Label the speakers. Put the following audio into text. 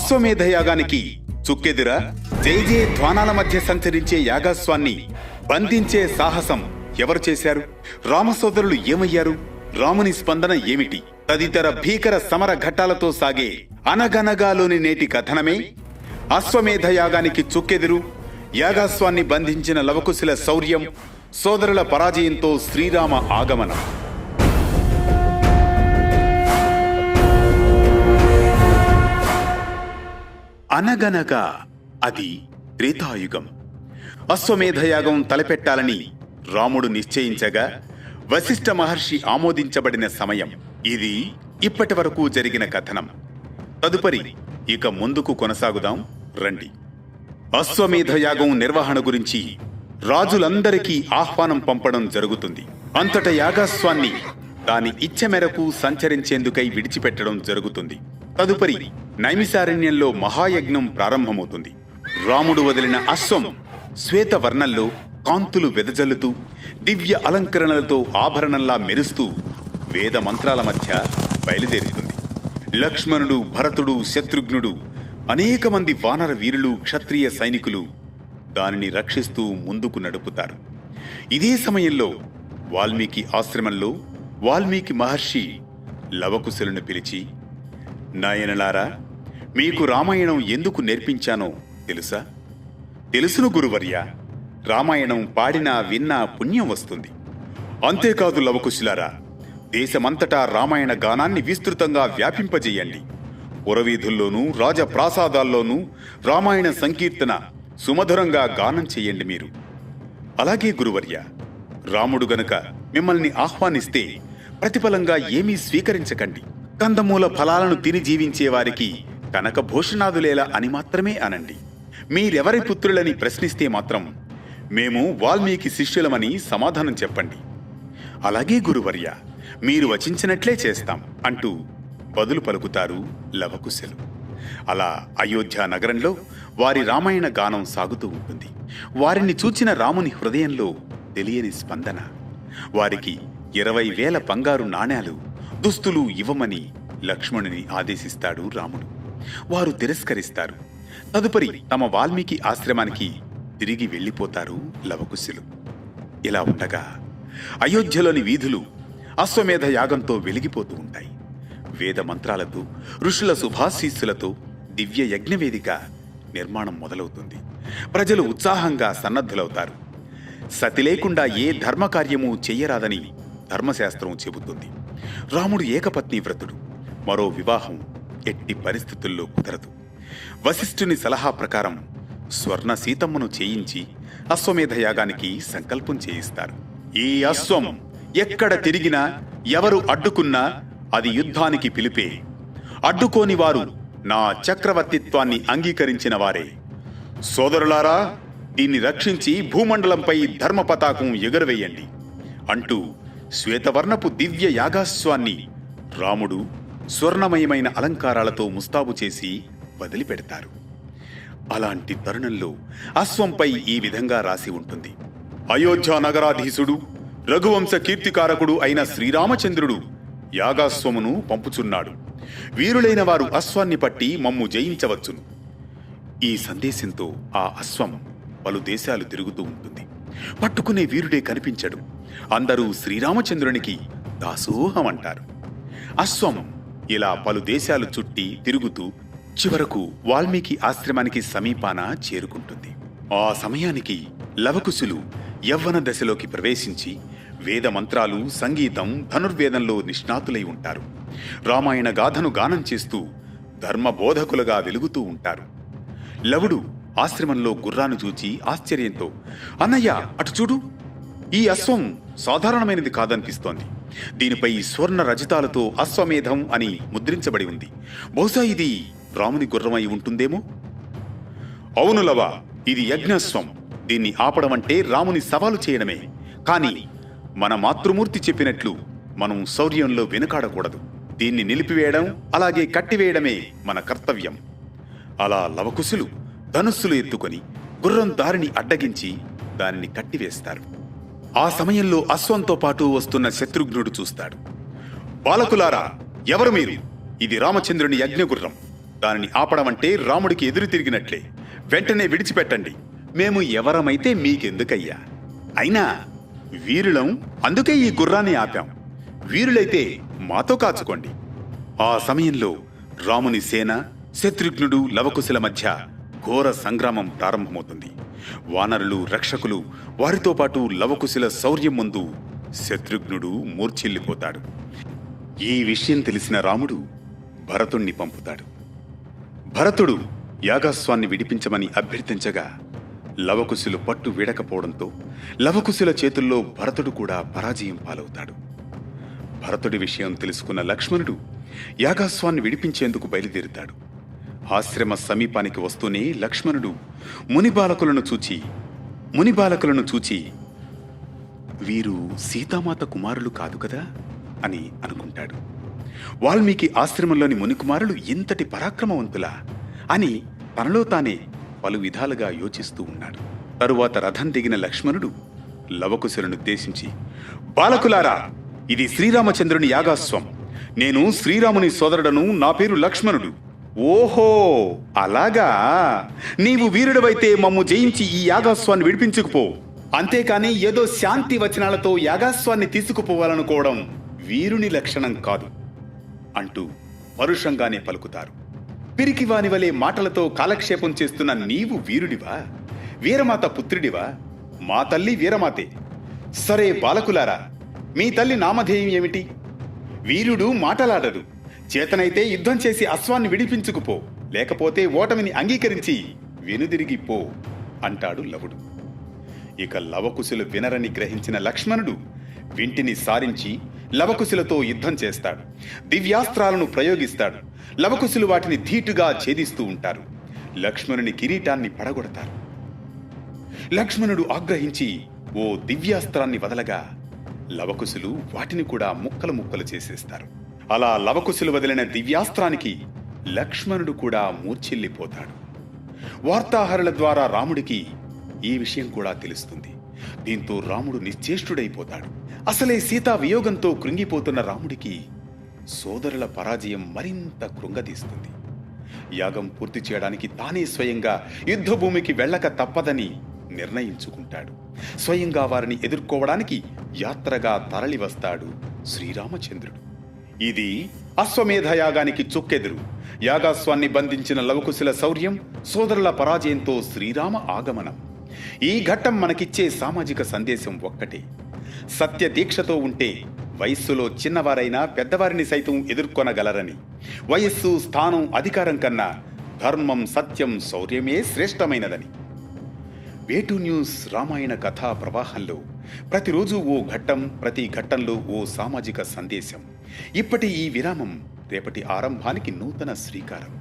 Speaker 1: అశ్వమేధ యాగానికి చుక్కెదుర జై జయ ధ్వానాల మధ్య సంచరించే యాగాస్వాన్ని బంధించే సాహసం ఎవరు చేశారు? రామసోదరులు ఏమయ్యారు? రాముని స్పందన ఏమిటి? తదితర భీకర సమర ఘట్టాలతో సాగే అనగనగాలోని నేటి కథనమే అశ్వమేధ యాగానికి చుక్కెదురు, యాగాస్వాన్ని బంధించిన లవకుశుల శౌర్యం, సోదరుల పరాజయంతో శ్రీరామ ఆగమనం. అనగనగా అది త్రేతాయుగం. అశ్వమేధయాగం తలపెట్టాలని రాముడు నిశ్చయించగా వశిష్ఠ మహర్షి ఆమోదించబడిన సమయం ఇది. ఇప్పటి వరకు జరిగిన కథనం. తదుపరి ఇక ముందుకు కొనసాగుదాం రండి. అశ్వమేధయాగం నిర్వహణ గురించి రాజులందరికీ ఆహ్వానం పంపడం జరుగుతుంది. అంతట యాగాస్వాన్ని దాని ఇచ్చ మేరకు సంచరించేందుకై విడిచిపెట్టడం జరుగుతుంది. తదుపరి నైమిసారణ్యంలో మహాయజ్ఞం ప్రారంభమవుతుంది. రాముడు వదిలిన అశ్వం శ్వేతవర్ణంలో కాంతులు వెదజల్లుతూ దివ్య అలంకరణలతో ఆభరణంలా మెరుస్తూ వేద మంత్రాల మధ్య బయలుదేరుతుంది. లక్ష్మణుడు, భరతుడు, శత్రుఘ్నుడు, అనేక మంది వానర వీరులు, క్షత్రియ సైనికులు దానిని రక్షిస్తూ ముందుకు నడుపుతారు. ఇదే సమయంలో వాల్మీకి ఆశ్రమంలో వాల్మీకి మహర్షి లవకుశులను పిలిచి, నాయనలారా, మీకు రామాయణం ఎందుకు నేర్పించానో తెలుసా? తెలుసును గురువర్య. రామాయణం పాడినా విన్నా పుణ్యం వస్తుంది. అంతేకాదు లవకుశులారా, దేశమంతటా రామాయణ గానాన్ని విస్తృతంగా వ్యాపింపజేయండి. పురవీధుల్లోనూ రాజప్రాసాదాల్లోనూ రామాయణ సంకీర్తన సుమధురంగా గానం చెయ్యండి మీరు. అలాగే గురువర్య, రాముడు గనుక మిమ్మల్ని ఆహ్వానిస్తే ప్రతిఫలంగా ఏమీ స్వీకరించకండి. కందమూల ఫలాలను తిని జీవించే వారికి కనకభూషణాదులేలా అని మాత్రమే అనండి. మీరెవరి పుత్రులని ప్రశ్నిస్తే మాత్రం మేము వాల్మీకి శిష్యులమని సమాధానం చెప్పండి. అలాగే గురువర్య, మీరు వచించినట్లే చేస్తాం అంటూ బదులు పలుకుతారు లవకుశలు. అలా అయోధ్య నగరంలో వారి రామాయణ గానం సాగుతూ ఉంటుంది. వారిని చూచిన రాముని హృదయంలో తెలియని స్పందన. వారికి 20,000 బంగారు నాణేలు, దుస్తులు ఇవ్వమని లక్ష్మణుని ఆదేశిస్తాడు రాముడు. వారు తిరస్కరిస్తారు. తదుపరి తమ వాల్మీకి ఆశ్రమానికి తిరిగి వెళ్లిపోతారు లవకుశులు. ఇలా ఉండగా అయోధ్యలోని వీధులు అశ్వమేధ యాగంతో వెలిగిపోతూ ఉంటాయి. వేద మంత్రాలతో, ఋషుల శుభాశీస్సులతో దివ్య యజ్ఞవేదిక నిర్మాణం మొదలవుతుంది. ప్రజలు ఉత్సాహంగా సన్నద్ధులవుతారు. సతి లేకుండా ఏ ధర్మకార్యము చెయ్యరాదని ధర్మశాస్త్రం చెబుతుంది. రాముడు ఏకపత్ని వ్రతుడు. మరో వివాహం ఎట్టి పరిస్థితుల్లో కుదరదు. వశిష్ఠుని సలహా ప్రకారం స్వర్ణ సీతమ్మను చేయించి అశ్వమేధ యాగానికి సంకల్పం చేయిస్తారు. ఈ అశ్వం ఎక్కడ తిరిగినా, ఎవరు అడ్డుకున్నా అది యుద్ధానికి పిలిపే. అడ్డుకోని వారు నా చక్రవర్తిత్వాన్ని అంగీకరించిన వారే. సోదరులారా, దీన్ని రక్షించి భూమండలంపై ధర్మ పతాకం ఎగురవేయండి అంటూ శ్వేతవర్ణపు దివ్య యాగాస్వాన్ని రాముడు స్వర్ణమయమైన అలంకారాలతో ముస్తాబు చేసి వదిలిపెడతారు. అలాంటి తరుణంలో అశ్వంపై ఈ విధంగా రాసి ఉంటుంది: అయోధ్య నగరాధీశుడు, రఘువంశ కీర్తికారకుడు అయిన శ్రీరామచంద్రుడు యాగాశ్వమును పంపుచున్నాడు. వీరులైన వారు అశ్వాన్ని పట్టి మమ్ము జయించవచ్చును. ఈ సందేశంతో ఆ అశ్వం పలు దేశాలు తిరుగుతూ ఉంటుంది. పట్టుకునే వీరుడే కనిపించడు. అందరూ శ్రీరామచంద్రునికి దాసోహమంటారు. అశ్వం ఇలా పలు దేశాలు చుట్టి తిరుగుతూ చివరకు వాల్మీకి ఆశ్రమానికి సమీపాన చేరుకుంటుంది. ఆ సమయానికి లవకుశులు యవ్వన దశలోకి ప్రవేశించి వేద మంత్రాలు, సంగీతం, ధనుర్వేదంలో నిష్ణాతులై ఉంటారు. రామాయణ గాథను గానం చేస్తూ ధర్మబోధకులుగా వెలుగుతూ ఉంటారు. లవుడు ఆశ్రమంలో గుర్రాను చూచి ఆశ్చర్యంతో, అన్నయ్య అటు చూడు, ఈ అశ్వం సాధారణమైనది కాదనిపిస్తోంది. దీనిపై స్వర్ణ రజితాలతో అశ్వమేధం అని ముద్రించబడి ఉంది. బహుశా ఇది రాముని గుర్రమై ఉంటుందేమో. అవును లవ, ఇది యజ్ఞాశ్వం. దీన్ని ఆపడం అంటే రాముని సవాలు చేయడమే. కానీ మన మాతృమూర్తి చెప్పినట్లు మనం శౌర్యంలో వెనుకాడకూడదు. దీన్ని నిలిపివేయడం, అలాగే కట్టివేయడమే మన కర్తవ్యం. అలా లవకుశులు ధనుస్సులు ఎత్తుకొని గుర్రం దారిని అడ్డగించి దానిని కట్టివేస్తారు. ఆ సమయంలో అశ్వంతో పాటు వస్తున్న శత్రుఘ్నుడు చూస్తాడు. బాలకులారా, ఎవరు మీరు? ఇది రామచంద్రుని యజ్ఞగుర్రం. దానిని ఆపడం అంటే రాముడికి ఎదురు తిరిగినట్లే. వెంటనే విడిచిపెట్టండి. మేము ఎవరమైతే మీకెందుకయ్యా? అయినా వీరులం, అందుకే ఈ గుర్రాన్ని ఆపాం. వీరులైతే మాతో కాచుకోండి. ఆ సమయంలో రాముని సేన, శత్రుఘ్నుడు, లవకుశుల మధ్య ఘోర సంగ్రామం ప్రారంభమవుతుంది. వానరులు, రక్షకులు, వారితో పాటు లవకుశుల శౌర్యం ముందు శత్రుఘ్నుడు మూర్ఛిల్లిపోతాడు. ఈ విషయం తెలిసిన రాముడు భరతుణ్ణి పంపుతాడు. భరతుడు యాగాస్వాన్ని విడిపించమని అభ్యర్థించగా లవకుశులు పట్టు వీడకపోవడంతో లవకుశుల చేతుల్లో భరతుడు కూడా పరాజయం పాలవుతాడు. భరతుడి విషయం తెలుసుకున్న లక్ష్మణుడు యాగాస్వాన్ని విడిపించేందుకు బయలుదేరుతాడు. ఆశ్రమ సమీపానికి వస్తూనే లక్ష్మణుడు మునిబాలకులను చూచి వీరు సీతామాత కుమారులు కాదు కదా అని అనుకుంటాడు. వాల్మీకి ఆశ్రమంలోని మునికుమారులు ఇంతటి పరాక్రమవంతులా అని తనలో తానే పలు విధాలుగా యోచిస్తూ ఉన్నాడు. తరువాత రథం దిగిన లక్ష్మణుడు లవకుశులనుద్దేశించి, బాలకులారా, ఇది శ్రీరామచంద్రుని యాగాస్వం. నేను శ్రీరాముని సోదరుడను. నా పేరు లక్ష్మణుడు. ఓహో, అలాగా? నీవు వీరుడవైతే మమ్ము జయించి ఈ యాగాస్వాన్ని విడిపించుకుపో. అంతేకాని ఏదో శాంతి వచనాలతో యాగాస్వాన్ని తీసుకుపోవాలనుకోవడం వీరుని లక్షణం కాదు అంటూ పరుషంగానే పలుకుతారు. పిరికివాని వలె మాటలతో కాలక్షేపం చేస్తున్న నీవు వీరుడివా? వీరమాత పుత్రుడివా? మా తల్లి వీరమాతే. సరే బాలకులారా, మీ తల్లి నామధేయం ఏమిటి? వీరుడు మాటలాడడు. చేతనైతే యుద్ధం చేసి అశ్వాన్ని విడిపించుకుపో, లేకపోతే ఓటమిని అంగీకరించి వెనుదిరిగిపో అంటాడు లవుడు. ఇక లవకుశులు వినరని గ్రహించిన లక్ష్మణుడు వింటిని సారించి లవకుశులతో యుద్ధం చేస్తాడు. దివ్యాస్త్రాలను ప్రయోగిస్తాడు. లవకుశులు వాటిని ధీటుగా ఛేదిస్తూ ఉంటారు. లక్ష్మణుని కిరీటాన్ని పడగొడతారు. లక్ష్మణుడు ఆగ్రహించి ఓ దివ్యాస్త్రాన్ని వదలగా లవకుశులు వాటిని కూడా ముక్కలు ముక్కలు చేసేస్తారు. అలా లవకుశులు వదిలిన దివ్యాస్త్రానికి లక్ష్మణుడు కూడా మూర్ఛిల్లిపోతాడు. వార్తాహరుల ద్వారా రాముడికి ఈ విషయం కూడా తెలుస్తుంది. దీంతో రాముడు నిశ్చేష్టుడైపోతాడు. అసలే సీతా వియోగంతో కృంగిపోతున్న రాముడికి సోదరుల పరాజయం మరింత కృంగదీస్తుంది. యాగం పూర్తి చేయడానికి తానే స్వయంగా యుద్ధభూమికి వెళ్ళక తప్పదని నిర్ణయించుకుంటాడు. స్వయంగా వారిని ఎదుర్కోవడానికి యాత్రగా తరలి వస్తాడు శ్రీరామచంద్రుడు. ఇది అశ్వమేధ యాగానికి చుక్కెదురు. యాగాస్వాన్ని బంధించిన లవకుశుల శౌర్యం, సోదరుల పరాజయంతో శ్రీరామ ఆగమనం. ఈ ఘట్టం మనకిచ్చే సామాజిక సందేశం ఒక్కటే: సత్య దీక్షతో ఉంటే వయస్సులో చిన్నవారైనా పెద్దవారిని సైతం ఎదుర్కొనగలరని. వయస్సు, స్థానం, అధికారం కన్నా ధర్మం, సత్యం, శౌర్యమే శ్రేష్టమైనదని. వేటు న్యూస్ రామాయణ కథా ప్రవాహంలో ప్రతిరోజు ఓ ఘట్టం, ప్రతి ఘట్టంలో ఓ సామాజిక సందేశం. ఇప్పటి ఈ విరామం రేపటి ఆరంభానికి నూతన శ్రీకారం.